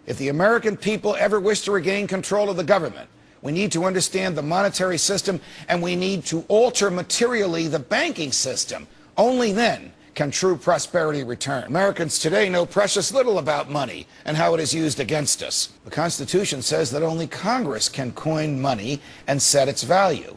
If the American people ever wish to regain control of the government, we need to understand the monetary system, and we need to alter materially the banking system. Only then can true prosperity return. Americans today know precious little about money and how it is used against us. The Constitution says that only Congress can coin money and set its value.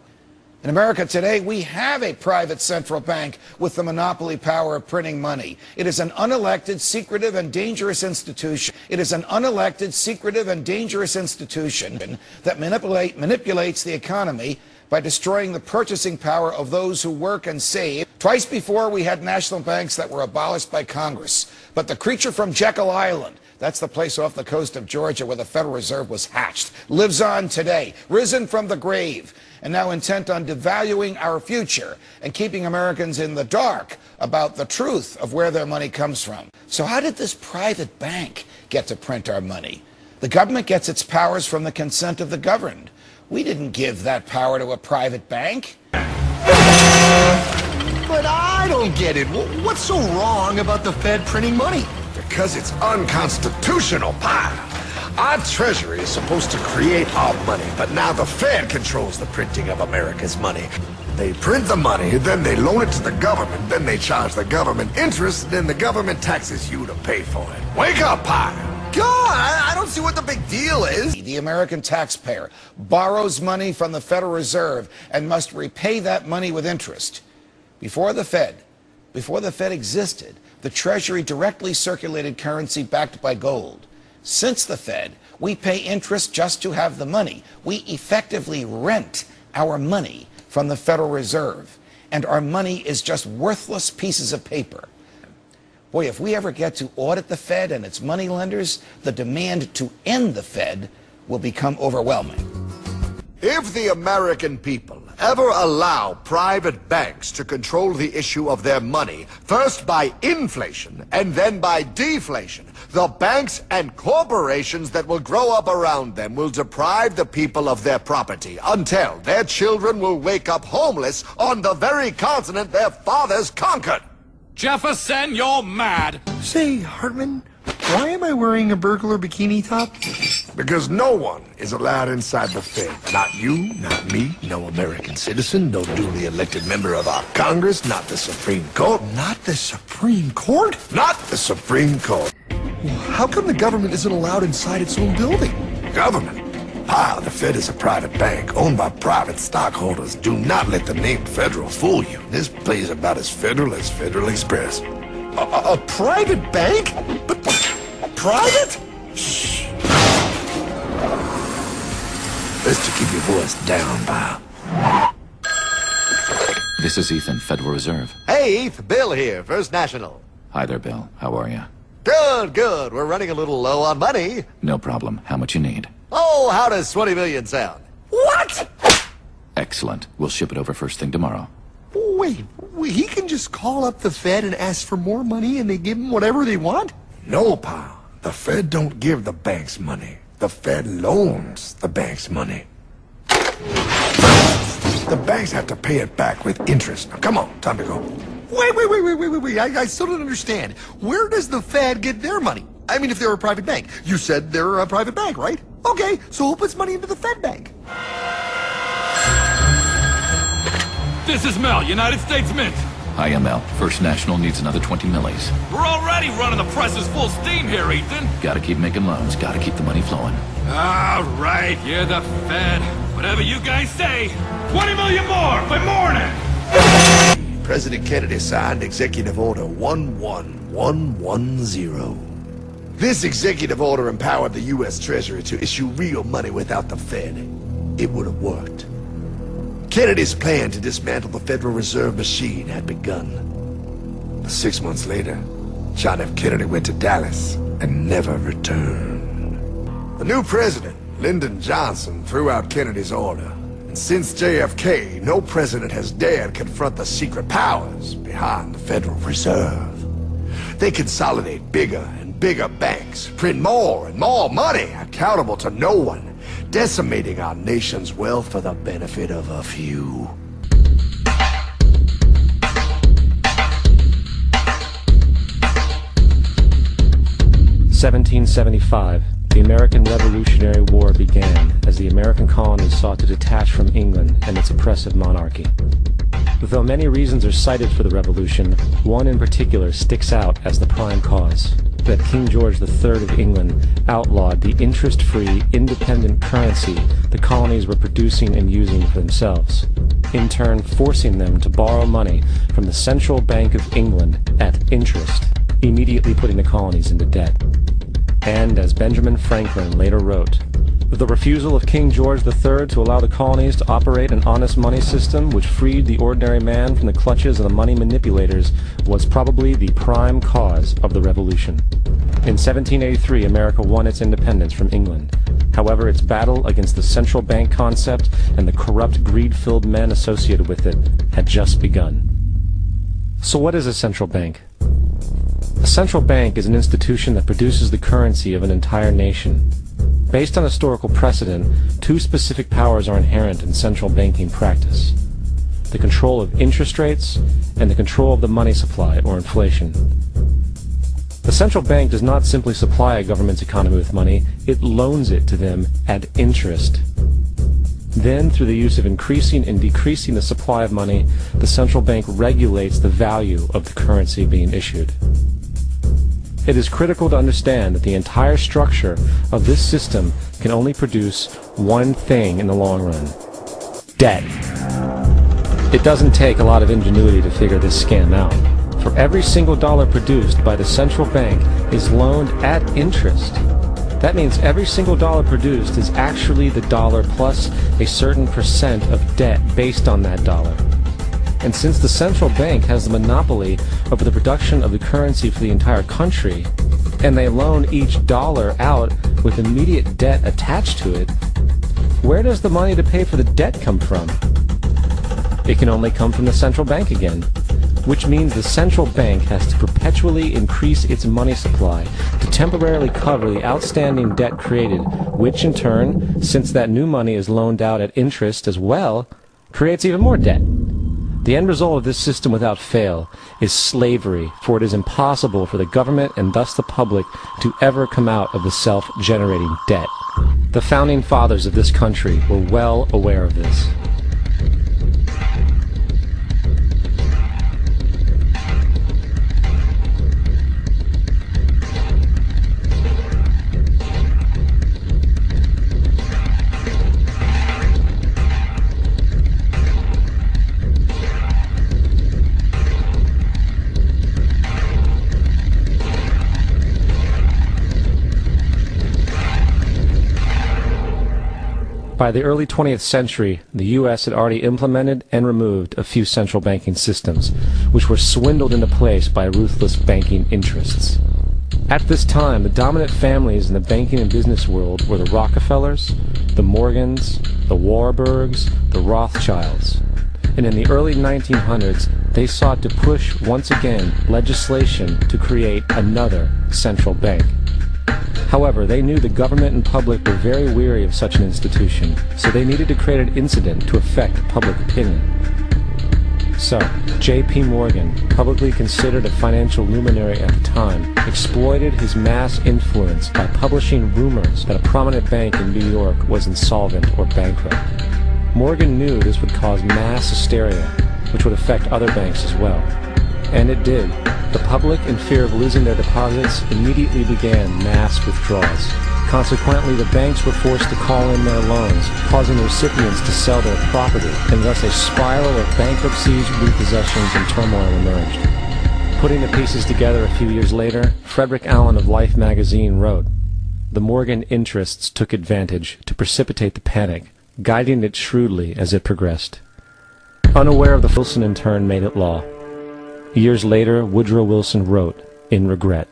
In America today, we have a private central bank with the monopoly power of printing money. It is an unelected, secretive, and dangerous institution. It is an unelected, secretive, and dangerous institution that manipulates the economy by destroying the purchasing power of those who work and save. Twice before, we had national banks that were abolished by Congress. But the creature from Jekyll Island, that's the place off the coast of Georgia where the Federal Reserve was hatched, lives on today, risen from the grave, and now intent on devaluing our future and keeping Americans in the dark about the truth of where their money comes from. So how did this private bank get to print our money? The government gets its powers from the consent of the governed. We didn't give that power to a private bank. But I don't get it. What's so wrong about the Fed printing money? Because it's unconstitutional, pal. Our Treasury is supposed to create our money, but now the Fed controls the printing of America's money. They print the money, then they loan it to the government, then they charge the government interest, then the government taxes you to pay for it. Wake up, pal. God, I don't see what the big deal is. The American taxpayer borrows money from the Federal Reserve and must repay that money with interest. Before the Fed existed, the Treasury directly circulated currency backed by gold. Since the Fed, we pay interest just to have the money. We effectively rent our money from the Federal Reserve, and our money is just worthless pieces of paper. Boy, if we ever get to audit the Fed and its money lenders, the demand to end the Fed will become overwhelming. If the American people ever allow private banks to control the issue of their money, first by inflation and then by deflation, the banks and corporations that will grow up around them will deprive the people of their property until their children will wake up homeless on the very continent their fathers conquered. Jefferson, you're mad. Say, Hartman, why am I wearing a burglar bikini top? Because no one is allowed inside the Fed. Not you, not me, no American citizen, no duly elected member of our Congress, not the Supreme Court. Not the Supreme Court? Not the Supreme Court. How come the government isn't allowed inside its own building? Government? Ah, the Fed is a private bank owned by private stockholders. Do not let the name Federal fool you. This place is about as Federal as Federal Express. A private bank? But private? Shh. Best to keep your voice down, pal. This is Ethan, Federal Reserve. Hey, Eth, Bill here, First National. Hi there, Bill. How are you? Good, good. We're running a little low on money. No problem. How much you need? Oh, how does 20 million sound? What? Excellent. We'll ship it over first thing tomorrow. Wait, he can just call up the Fed and ask for more money and they give him whatever they want? No, pal. The Fed don't give the banks money. The Fed loans the banks money. The banks have to pay it back with interest. Now, come on, time to go. Wait. I still don't understand. Where does the Fed get their money? I mean, if they're a private bank. You said they're a private bank, right? Okay, so who puts money into the Fed bank? This is Mel, United States Mint. Hi, ML. First National needs another 20 millis. We're already running the presses full steam here, Ethan. Gotta keep making loans. Gotta keep the money flowing. All right, you're the Fed. Whatever you guys say. 20 million more by morning. President Kennedy signed Executive Order 11110. This executive order empowered the U.S. Treasury to issue real money without the Fed. It would have worked. Kennedy's plan to dismantle the Federal Reserve machine had begun. 6 months later, John F. Kennedy went to Dallas and never returned. The new president, Lyndon Johnson, threw out Kennedy's order. And since JFK, no president has dared confront the secret powers behind the Federal Reserve. They consolidate bigger and bigger banks, print more and more money, accountable to no one, decimating our nation's wealth for the benefit of a few. 1775. the American Revolutionary War began as the American colonies sought to detach from England and its oppressive monarchy. Though many reasons are cited for the revolution, one in particular sticks out as the prime cause: that King George III of England outlawed the interest-free, independent currency the colonies were producing and using for themselves, in turn forcing them to borrow money from the Central Bank of England at interest, immediately putting the colonies into debt. And as Benjamin Franklin later wrote, the refusal of King George III to allow the colonies to operate an honest money system which freed the ordinary man from the clutches of the money manipulators was probably the prime cause of the revolution. In 1783, America won its independence from England. However, its battle against the central bank concept and the corrupt, greed-filled men associated with it had just begun. So what is a central bank? A central bank is an institution that produces the currency of an entire nation. Based on historical precedent, two specific powers are inherent in central banking practice: the control of interest rates and the control of the money supply, or inflation. The central bank does not simply supply a government's economy with money, it loans it to them at interest. Then, through the use of increasing and decreasing the supply of money, the central bank regulates the value of the currency being issued. It is critical to understand that the entire structure of this system can only produce one thing in the long run: debt. It doesn't take a lot of ingenuity to figure this scam out. For every single dollar produced by the central bank is loaned at interest. That means every single dollar produced is actually the dollar plus a certain percent of debt based on that dollar. And since the central bank has the monopoly over the production of the currency for the entire country, and they loan each dollar out with immediate debt attached to it, where does the money to pay for the debt come from? It can only come from the central bank again, which means the central bank has to perpetually increase its money supply to temporarily cover the outstanding debt created, which in turn, since that new money is loaned out at interest as well, creates even more debt. The end result of this system without fail is slavery, for it is impossible for the government and thus the public to ever come out of the self-generating debt. The founding fathers of this country were well aware of this. By the early 20th century, the U.S. had already implemented and removed a few central banking systems, which were swindled into place by ruthless banking interests. At this time, the dominant families in the banking and business world were the Rockefellers, the Morgans, the Warburgs, the Rothschilds. And in the early 1900s, they sought to push once again legislation to create another central bank. However, they knew the government and public were very weary of such an institution, so they needed to create an incident to affect public opinion. So, J.P. Morgan, publicly considered a financial luminary at the time, exploited his mass influence by publishing rumors that a prominent bank in New York was insolvent or bankrupt. Morgan knew this would cause mass hysteria, which would affect other banks as well. And it did. The public, in fear of losing their deposits, immediately began mass withdrawals. Consequently, the banks were forced to call in their loans, causing the recipients to sell their property, and thus a spiral of bankruptcies, repossessions, and turmoil emerged. Putting the pieces together a few years later, Frederick Allen of Life magazine wrote, "The Morgan interests took advantage to precipitate the panic, guiding it shrewdly as it progressed. Unaware of the Wilson in turn made it law." Years later, Woodrow Wilson wrote, in regret,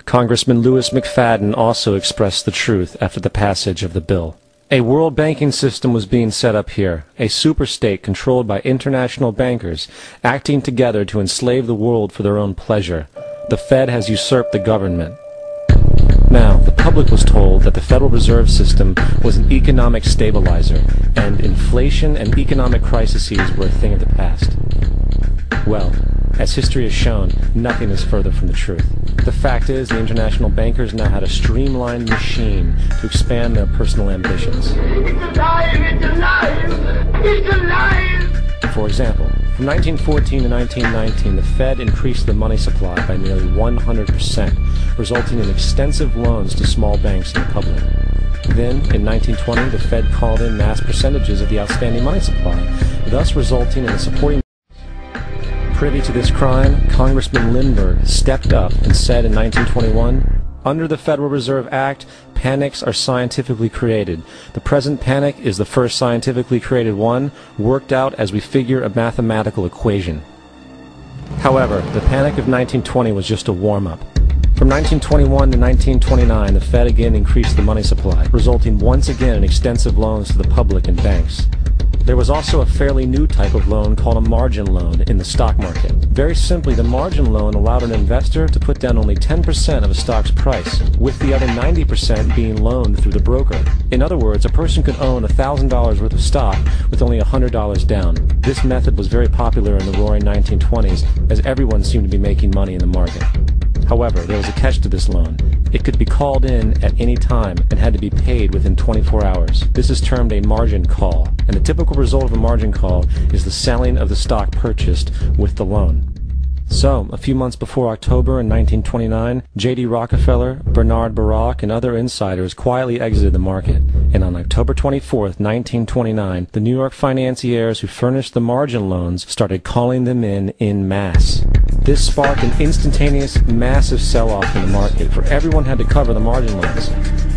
Congressman Louis McFadden also expressed the truth after the passage of the bill. A world banking system was being set up here, a superstate controlled by international bankers, acting together to enslave the world for their own pleasure. The Fed has usurped the government. Now, the public was told that the Federal Reserve System was an economic stabilizer, and inflation and economic crises were a thing of the past. Well, as history has shown, nothing is further from the truth. The fact is, the international bankers now had a streamlined machine to expand their personal ambitions. It's alive! It's alive! It's alive! For example, from 1914 to 1919, the Fed increased the money supply by nearly 100%, resulting in extensive loans to small banks and the public. Then, in 1920, the Fed called in mass percentages of the outstanding money supply, thus resulting in a supporting. Privy to this crime, Congressman Lindbergh stepped up and said in 1921, "Under the Federal Reserve Act, panics are scientifically created. The present panic is the first scientifically created one, worked out as we figure a mathematical equation." However, the panic of 1920 was just a warm-up. From 1921 to 1929, the Fed again increased the money supply, resulting once again in extensive loans to the public and banks. There was also a fairly new type of loan called a margin loan in the stock market. Very simply, the margin loan allowed an investor to put down only 10% of a stock's price, with the other 90% being loaned through the broker. In other words, a person could own $1,000 worth of stock with only $100 down. This method was very popular in the roaring 1920s, as everyone seemed to be making money in the market. However, there was a catch to this loan. It could be called in at any time and had to be paid within 24 hours. This is termed a margin call, and the typical result of a margin call is the selling of the stock purchased with the loan. So, a few months before October in 1929, J.D. Rockefeller, Bernard Baruch, and other insiders quietly exited the market, and on October 24, 1929, the New York financiers who furnished the margin loans started calling them in masse. This sparked an instantaneous, massive sell-off in the market, for everyone had to cover the margin loans.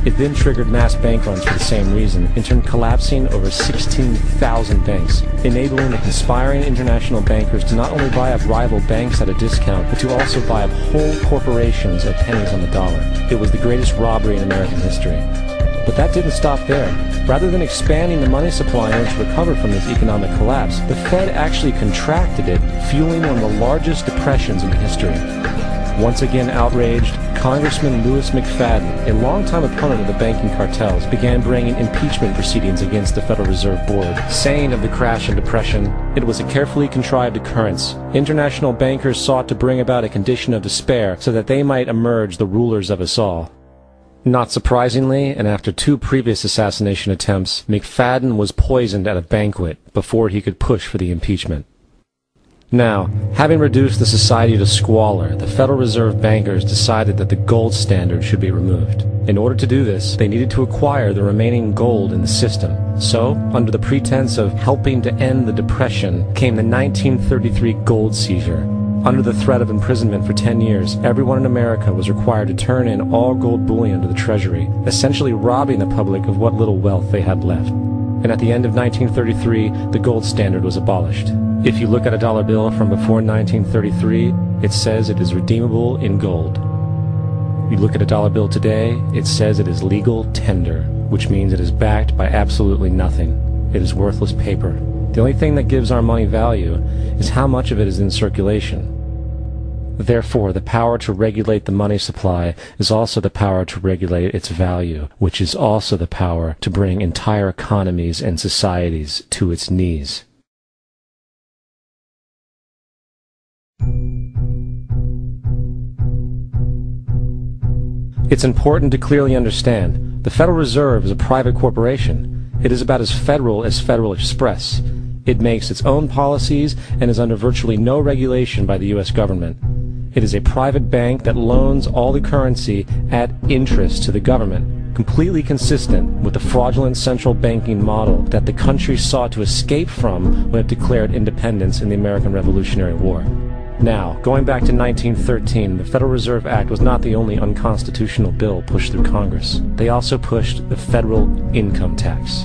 It then triggered mass bank runs for the same reason, in turn collapsing over 16,000 banks, enabling the conspiring international bankers to not only buy up rival banks at a discount, but to also buy up whole corporations at pennies on the dollar. It was the greatest robbery in American history. But that didn't stop there. Rather than expanding the money supply in order to recover from this economic collapse, the Fed actually contracted it, fueling one of the largest depressions in history. Once again outraged, Congressman Louis McFadden, a longtime opponent of the banking cartels, began bringing impeachment proceedings against the Federal Reserve Board, saying of the crash and depression, "It was a carefully contrived occurrence. International bankers sought to bring about a condition of despair so that they might emerge the rulers of us all." Not surprisingly, and after 2 previous assassination attempts, McFadden was poisoned at a banquet before he could push for the impeachment. Now, having reduced the society to squalor, the Federal Reserve bankers decided that the gold standard should be removed. In order to do this, they needed to acquire the remaining gold in the system. So, under the pretense of helping to end the Depression, came the 1933 gold seizure. Under the threat of imprisonment for 10 years, everyone in America was required to turn in all gold bullion to the Treasury, essentially robbing the public of what little wealth they had left. And at the end of 1933, the gold standard was abolished. If you look at a dollar bill from before 1933, it says it is redeemable in gold. You look at a dollar bill today, it says it is legal tender, which means it is backed by absolutely nothing. It is worthless paper. The only thing that gives our money value is how much of it is in circulation. Therefore, the power to regulate the money supply is also the power to regulate its value, which is also the power to bring entire economies and societies to its knees. It's important to clearly understand, the Federal Reserve is a private corporation. It is about as Federal Express. It makes its own policies and is under virtually no regulation by the U.S. government. It is a private bank that loans all the currency at interest to the government, completely consistent with the fraudulent central banking model that the country sought to escape from when it declared independence in the American Revolutionary War. Now, going back to 1913, the Federal Reserve Act was not the only unconstitutional bill pushed through Congress. They also pushed the federal income tax.